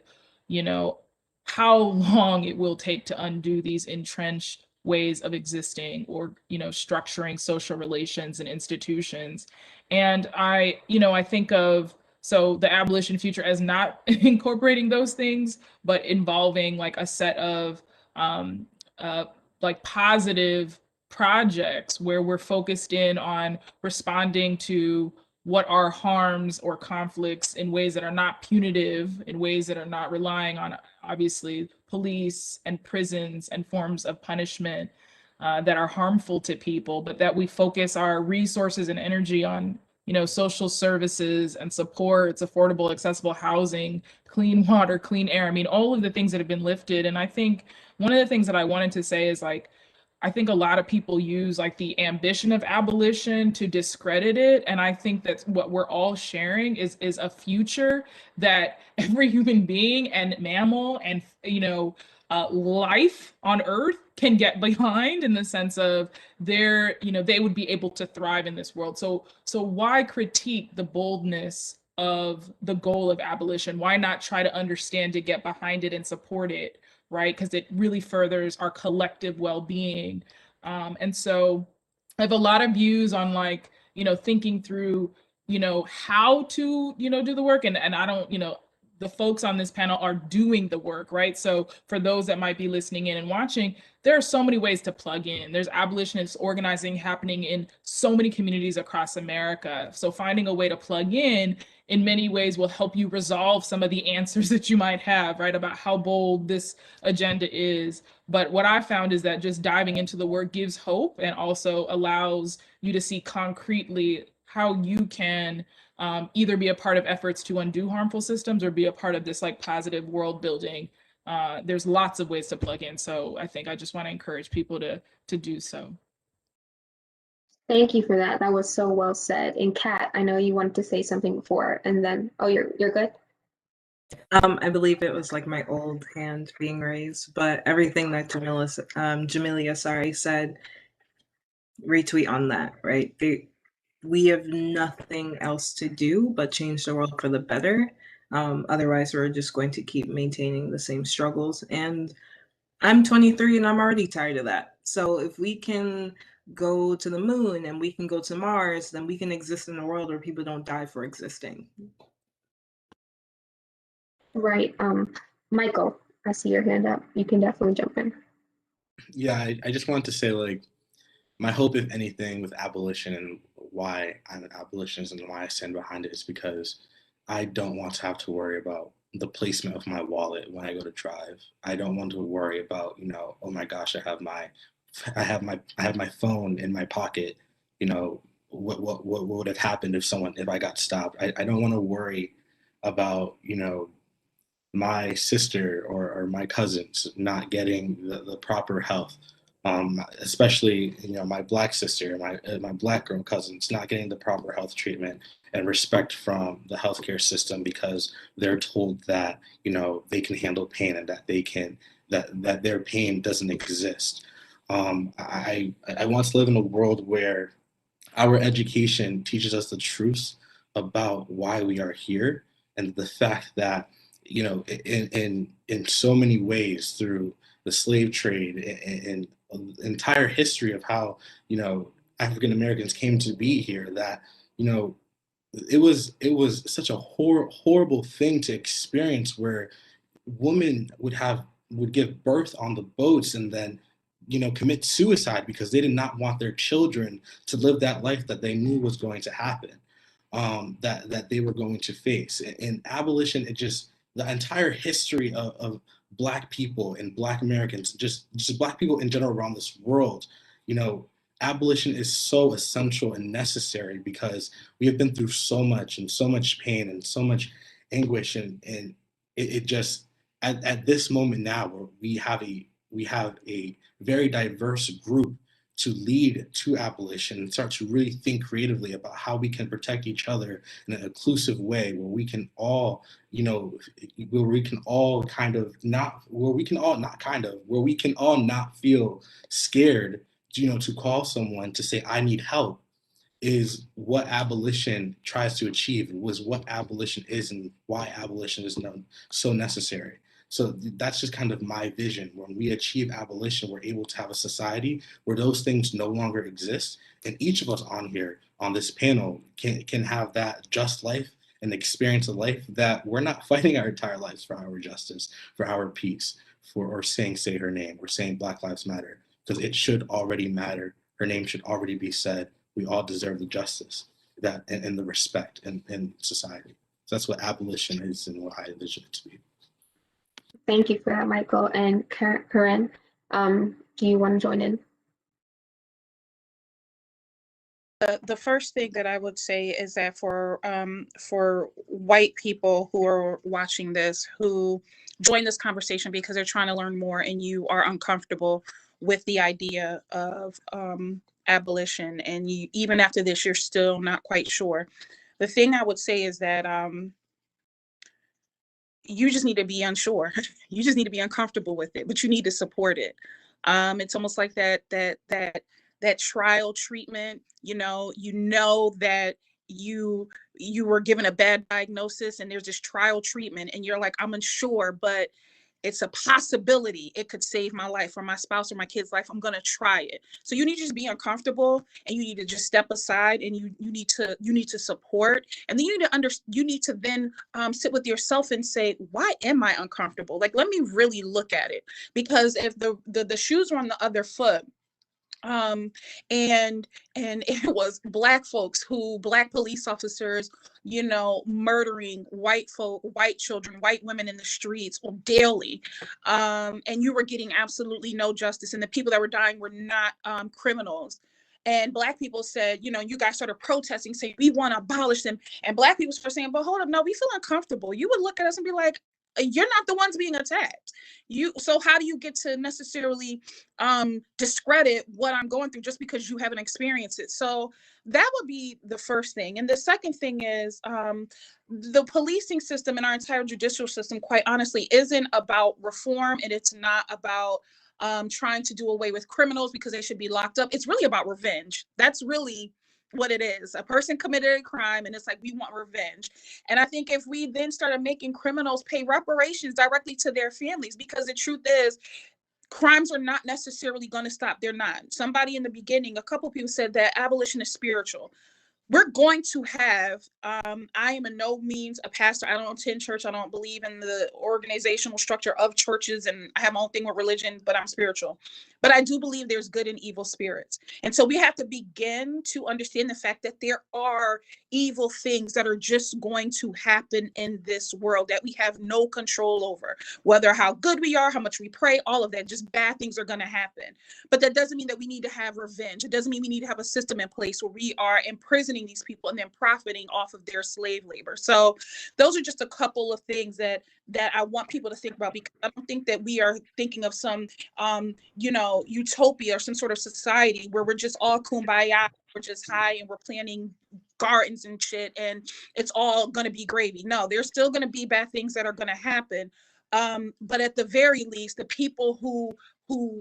how long it will take to undo these entrenched ways of existing or, structuring social relations and institutions. And I think of, so the abolition future as not incorporating those things, but involving like a set of like positive projects where we're focused in on responding to what are harms or conflicts in ways that are not punitive, in ways that are not relying on obviously police and prisons and forms of punishment that are harmful to people, but that we focus our resources and energy on social services and supports, affordable, accessible housing, clean water, clean air. I mean, all of the things that have been lifted. And I think one of the things that I wanted to say is like, I think a lot of people use like the ambition of abolition to discredit it. And I think that's what we're all sharing is a future that every human being and mammal and, life on Earth can get behind, in the sense of they would be able to thrive in this world. So why critique the boldness of the goal of abolition? Why not try to understand it, get behind it, and support it? Right? Because it really furthers our collective well-being. And so I have a lot of views on like, thinking through, how to, do the work. And I don't, the folks on this panel are doing the work, right? So for those that might be listening in and watching, there are so many ways to plug in. There's abolitionist organizing happening in so many communities across America. So finding a way to plug in many ways will help you resolve some of the answers that you might have, right, about how bold this agenda is. But what I found is that just diving into the work gives hope and also allows you to see concretely how you can either be a part of efforts to undo harmful systems or be a part of this like positive world building. There's lots of ways to plug in. So I think I just want to encourage people to do so. Thank you for that. That was so well said. And Kat, I know you wanted to say something before, and then, oh, you're good? I believe it was like my old hand being raised, but everything that Jamilia, said, retweet on that, right? We have nothing else to do but change the world for the better. Otherwise, we're just going to keep maintaining the same struggles. And I'm 23 and I'm already tired of that. So if we can go to the moon and we can go to Mars, then we can exist in a world where people don't die for existing. Right. Michael, I see your hand up. You can definitely jump in. Yeah, I just wanted to say, like, my hope, if anything, with abolition and why I'm an abolitionist and why I stand behind it is because I don't want to have to worry about the placement of my wallet when I go to drive. I don't want to worry about, oh my gosh, I have my phone in my pocket. What would have happened if I got stopped? I don't want to worry about, my sister or my cousins not getting the proper health, especially my black sister, my black girl cousins not getting the proper health treatment and respect from the healthcare system because they're told that they can handle pain and that they can that their pain doesn't exist. I want to live in a world where our education teaches us the truth about why we are here and the fact that in so many ways through the slave trade and the entire history of how African Americans came to be here, that it was such a horrible thing to experience, where women would give birth on the boats and then commit suicide because they did not want their children to live that life that they knew was going to happen, that they were going to face. In abolition, the entire history of Black people and Black Americans, just Black people in general around this world, abolition is so essential and necessary because we have been through so much and so much pain and so much anguish, and it just at this moment now, where we have a very diverse group to lead to abolition and start to really think creatively about how we can protect each other in an inclusive way, where we can all, where we can all not feel scared, to call someone to say, I need help, is what abolition tries to achieve. It was what abolition is and why abolition is so necessary. So that's just kind of my vision. When we achieve abolition, we're able to have a society where those things no longer exist. And each of us on here, on this panel, can have that just life and experience a life that we're not fighting our entire lives for our justice, for our peace, or saying, say her name, or saying Black Lives Matter, because it should already matter. Her name should already be said. We all deserve the justice that and the respect in society. So that's what abolition is and what I envision it to be. Thank you for that, Michael. And Keren, do you want to join in? The first thing that I would say is that for white people who are watching this, who join this conversation because they're trying to learn more and you are uncomfortable with the idea of abolition, and you, even after this, you're still not quite sure. The thing I would say is that you just need to be unsure. You just need to be uncomfortable with it, but you need to support it. It's almost like that trial treatment. You know that you were given a bad diagnosis and there's this trial treatment and you're like, I'm unsure, but it's a possibility it could save my life or my spouse or my kid's life. I'm going to try it. So you need to just be uncomfortable and you need to just step aside, and you need to support. And then you need to then sit with yourself and say, why am I uncomfortable? Like, let me really look at it, because if the shoes were on the other foot, and it was Black police officers, murdering white children, white women in the streets daily, and you were getting absolutely no justice, and the people that were dying were not criminals, And Black people said, you know, you guys started protesting, saying we want to abolish them. And Black people started saying, but hold up, no, we feel uncomfortable. You would look at us and be like, you're not the ones being attacked. So how do you get to necessarily discredit what I'm going through just because you haven't experienced it? So that would be the first thing. And the second thing is the policing system and our entire judicial system, quite honestly, isn't about reform, and it's not about trying to do away with criminals because they should be locked up. It's really about revenge. That's really what it is. A person committed a crime and it's like, we want revenge. And I think if we then started making criminals pay reparations directly to their families, because the truth is, crimes are not necessarily going to stop. They're not. Somebody in the beginning, a couple people said that abolition is spiritual. We're going to have, I am in no means a pastor. I don't attend church. I don't believe in the organizational structure of churches, and I have my own thing with religion, but I'm spiritual. But I do believe there's good and evil spirits. And so we have to begin to understand the fact that there are evil things that are just going to happen in this world that we have no control over, whether how good we are, how much we pray, all of that, just bad things are going to happen. But that doesn't mean that we need to have revenge. It doesn't mean we need to have a system in place where we are imprisoning these people and then profiting off of their slave labor. So those are just a couple of things that I want people to think about, because I don't think that we are thinking of some, utopia or some sort of society where we're just all kumbaya, we're just high and we're planting gardens and shit and it's all going to be gravy. No, there's still going to be bad things that are going to happen. But at the very least, the people who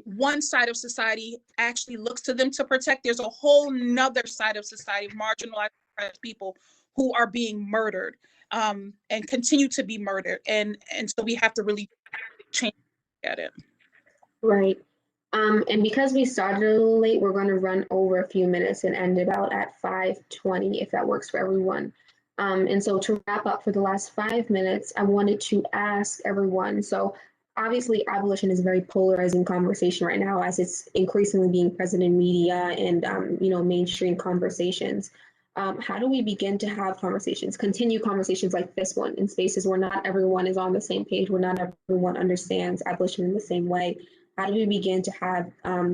one side of society actually looks to them to protect, there's a whole nother side of society, marginalized people who are being murdered and continue to be murdered. And so we have to really change at it. Right. And because we started a little late, we're going to run over a few minutes and end about at 5:20, if that works for everyone. And so to wrap up for the last 5 minutes, I wanted to ask everyone, so obviously abolition is a very polarizing conversation right now as it's increasingly being present in media and, mainstream conversations. How do we begin to have conversations, continue conversations like this one in spaces where not everyone is on the same page, where not everyone understands abolition in the same way? How do we begin to have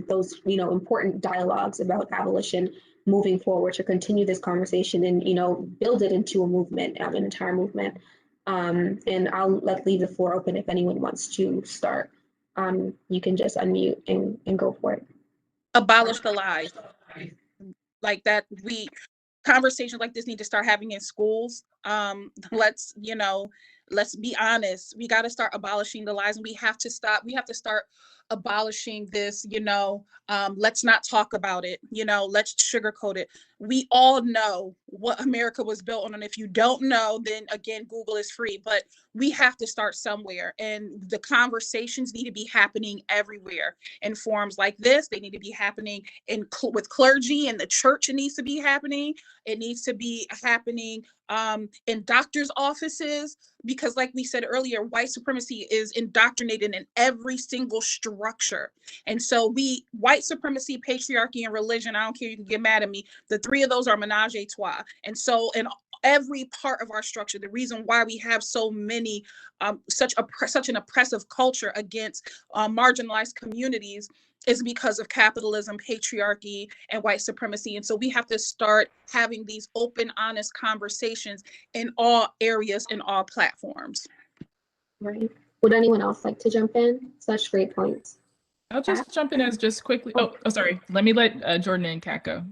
those, important dialogues about abolition moving forward to continue this conversation and, build it into a movement, an entire movement? And I'll leave the floor open if anyone wants to start. You can just unmute and go for it. Abolish the lies. Like that, conversations like this need to start having in schools. Let's be honest. We got to start abolishing the lies, and we have to start abolishing this, let's not talk about it, let's sugarcoat it. We all know what America was built on, and if you don't know, then again, Google is free, but we have to start somewhere, and the conversations need to be happening everywhere in forums like this. They need to be happening with clergy and the church. It needs to be happening. It needs to be happening in doctors' offices, because like we said earlier, white supremacy is indoctrinated in every single structure. And so white supremacy, patriarchy, and religion, I don't care, you can get mad at me, the three of those are menage a trois. And so in every part of our structure, the reason why we have so many, such an oppressive culture against marginalized communities is because of capitalism, patriarchy, and white supremacy. And so we have to start having these open, honest conversations in all areas, in all platforms. Right. Would anyone else like to jump in? Such great points. I'll just jump in as just quickly. Oh, sorry. Let me let Jordan and Kat go.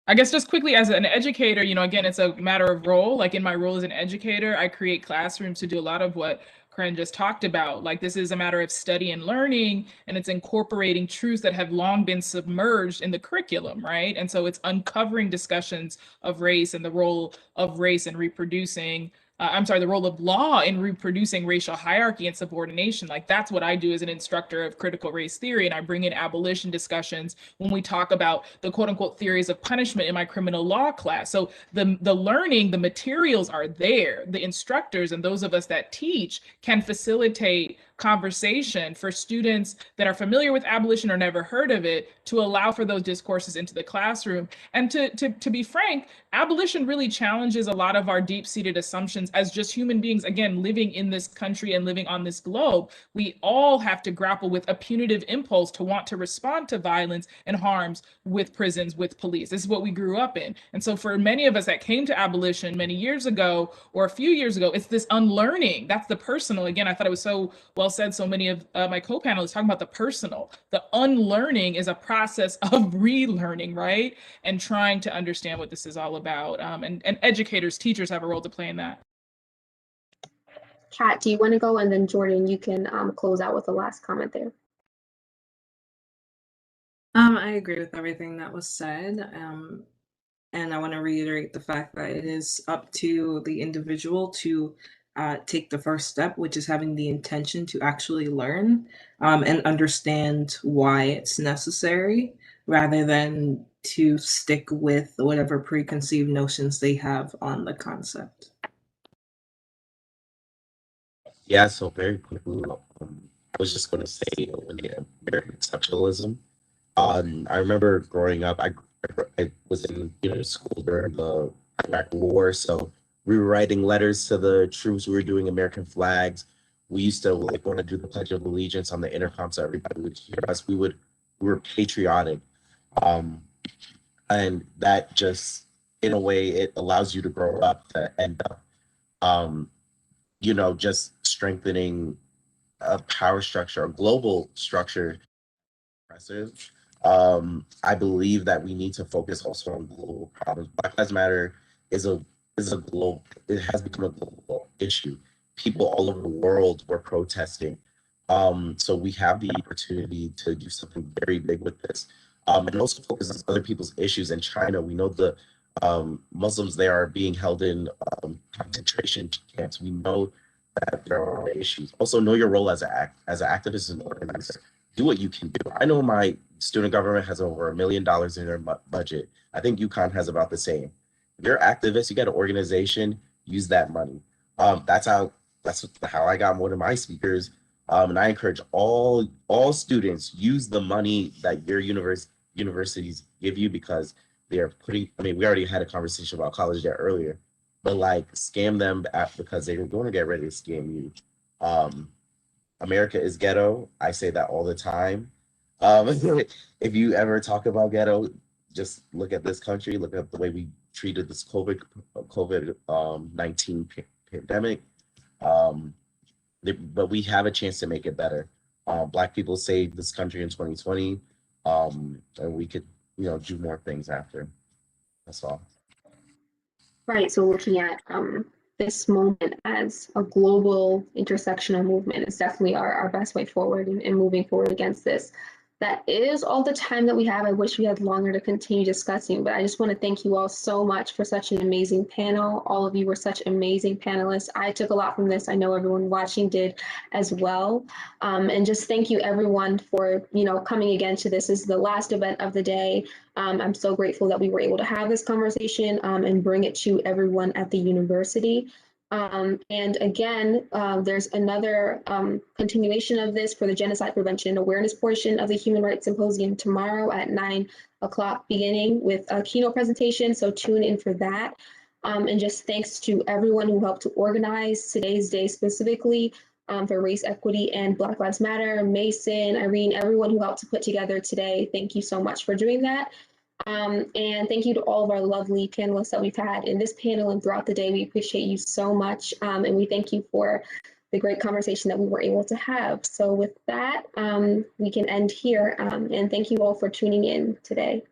I guess just quickly, as an educator, again, it's a matter of role. Like in my role as an educator, I create classrooms to do a lot of what Keren just talked about. Like this is a matter of study and learning, and it's incorporating truths that have long been submerged in the curriculum, right? And so it's uncovering discussions of race and the role of race in reproducing the role of law in reproducing racial hierarchy and subordination. Like that's what I do as an instructor of critical race theory. And I bring in abolition discussions when we talk about the quote unquote theories of punishment in my criminal law class. So the learning, the materials are there. The instructors and those of us that teach can facilitate conversation for students that are familiar with abolition or never heard of it, to allow for those discourses into the classroom. And to be frank, abolition really challenges a lot of our deep-seated assumptions violence as just human beings, again, living in this country and living on this globe. We all have to grapple with a punitive impulse to want to respond to violence and harms with prisons, with police. This is what we grew up in. And so for many of us that came to abolition many years ago or a few years ago, it's this unlearning. That's the personal. Again, I thought it was so well said. So many of my co-panelists talking about the personal. The unlearning is a process of relearning, right? And trying to understand what this is all about. And educators, teachers have a role to play in that. Kat, do you want to go? And then Jordan, you can close out with the last comment there. I agree with everything that was said. And I want to reiterate the fact that it is up to the individual to take the first step, which is having the intention to actually learn and understand why it's necessary, rather than to stick with whatever preconceived notions they have on the concept. Yeah, so very quickly, I was just going to say American exceptionalism. I remember growing up, I was in school during the Iraq War, so we were writing letters to the troops. We were doing American flags. We used to want to do the Pledge of Allegiance on the intercom, so everybody would hear us. We were patriotic, and that just, in a way, it allows you to grow up to end up, just strengthening a power structure, a global structure. Impressive. I believe that we need to focus also on global problems. Black Lives Matter is a global. It has become a global issue. People all over the world were protesting. So we have the opportunity to do something very big with this, and also focus on other people's issues. In China, we know the Muslims there are being held in concentration camps. We know that there are issues. Also, know your role as an activist and organizer. Do what you can do. I know my student government has over $1 million in their budget. I think UConn has about the same. If you're an activist, you got an organization, use that money. That's how I got more than my speakers. And I encourage all students, use the money that your universities give you, because they're putting, we already had a conversation about college debt earlier, but scam them because they're going to get ready to scam you. America is ghetto. I say that all the time. If you ever talk about ghetto, just look at this country, look at the way we treated this COVID-19 pandemic. But we have a chance to make it better. Black people saved this country in 2020, and we could, do more things after. That's all. Right. So looking at this moment as a global intersectional movement is definitely our best way forward in moving forward against this. That is all the time that we have. I wish we had longer to continue discussing, but I just want to thank you all so much for such an amazing panel. All of you were such amazing panelists. I took a lot from this. I know everyone watching did as well. And just thank you everyone for, coming again to this. This is the last event of the day. I'm so grateful that we were able to have this conversation and bring it to everyone at the university. And again, there's another continuation of this for the Genocide Prevention and Awareness portion of the Human Rights Symposium tomorrow at 9 o'clock beginning with a keynote presentation. So tune in for that. And just thanks to everyone who helped to organize today's day specifically for race equity and Black Lives Matter, Mason, Irene, everyone who helped to put together today. Thank you so much for doing that. And thank you to all of our lovely panelists that we've had in this panel and throughout the day. We appreciate you so much. And we thank you for the great conversation that we were able to have. So with that, we can end here. And thank you all for tuning in today.